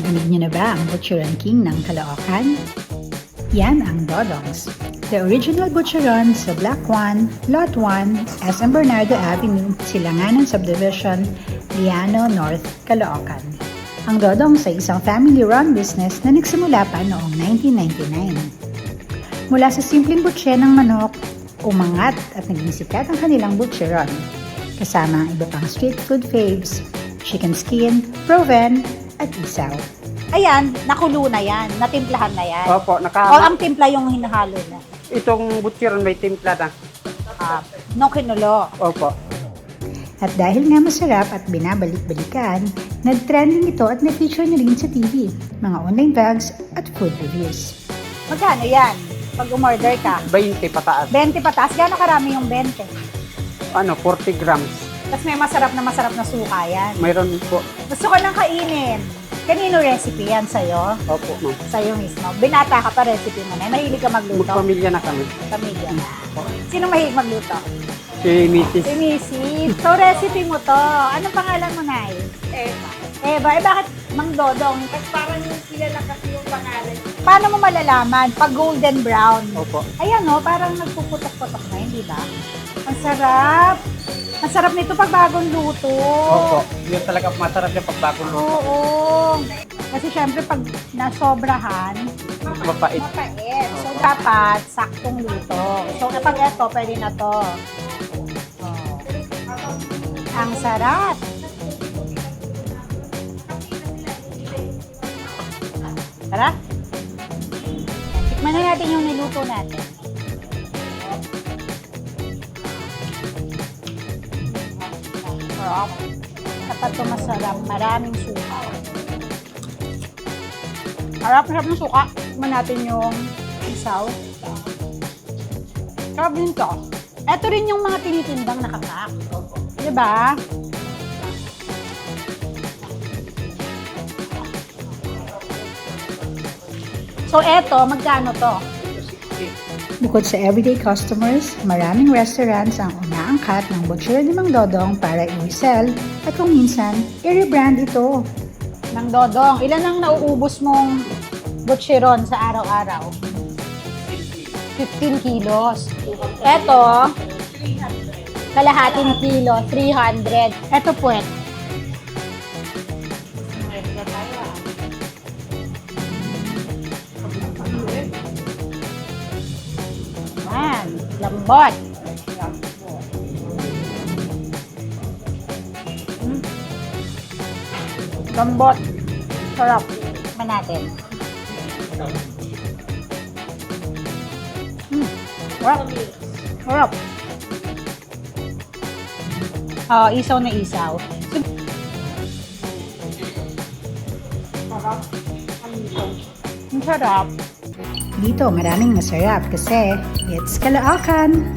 Narinig niyo na ba ang Butcheron King ng Caloocan? Yan ang Dodongs. The original Butcheron sa Block 1, Lot 1, SM Bernardo Avenue, Silanganan Subdivision, Liano North, Caloocan. Ang Dodongs ay isang family-run business na nagsimula pa noong 1999. Mula sa simpleng butche ng manok, umangat at naging sikat ang kanilang butcheron, kasama ang iba pang street food faves, chicken skin, proven, at isaw. Ayan, nakulo na yan. Natimplahan na yan. Opo, O ang timpla yung hinahalo na. itong butcheron may timpla na. Nung kinulo. Opo. At dahil nga masarap at binabalik-balikan, nag-trending ito at na-feature na rin sa TV, mga online vlogs at food reviews. Magkano yan? Pag umorder ka. 20 pataas. 20 pataas. Gano'ng karami yung 20? 40 grams. Tapos may masarap na suka yan. Mayroon po. Gusto ko nang kainin. Kanino recipe yan sa'yo? Opo, ma'am. Sa'yo mismo. Binata ka pa recipe mo na. Mahilig ka magluto? Magpamilya na kami. Pamilya. Sino mahilig magluto? Si Mrs. Si Missy. So, recipe mo to. Anong pangalan mo, Nay? Eva. Eva, bakit Mang Dodong? At parang kilala kasi yung pangalan. Paano mo malalaman? Pag golden brown. Opo. Ayan o, parang nagpuputok-putok na, hindi ba? Ang sarap. Ang sarap nito pag bagong luto. Opo. Yun talaga masarap yung pagbagong luto. Oo. Kasi syempre pag nasobrahan, Mapait. mapait. So, dapat saktong luto. So, kapag ito, pwede na to. Oh. Ang sarap. Tara. Tikman na natin yung niluto natin. Sarap. Kapag ito masarap, maraming suka. Sarap ng suka. Tikman natin yung isaw. Sarap din to. Ito rin yung mga tinitindang nakakak. Diba? So, eto, magkano to? Bukod sa everyday customers, maraming restaurants ang unaangkat ng Butcheron ni Mang Dodong para i-resell at kung minsan, i-rebrand ito. Nang Dodong, ilan ang nauubos mong butcheron sa araw-araw? 15 kilos. Eto, kalahating kilo, 300. Eto puwet. Yan, lambot. Lambot. Sarap. Tikman natin. Sarap. Sarap. Isaw na isaw. Ang sarap. Dito maraming masarap kasi it's Caloocan!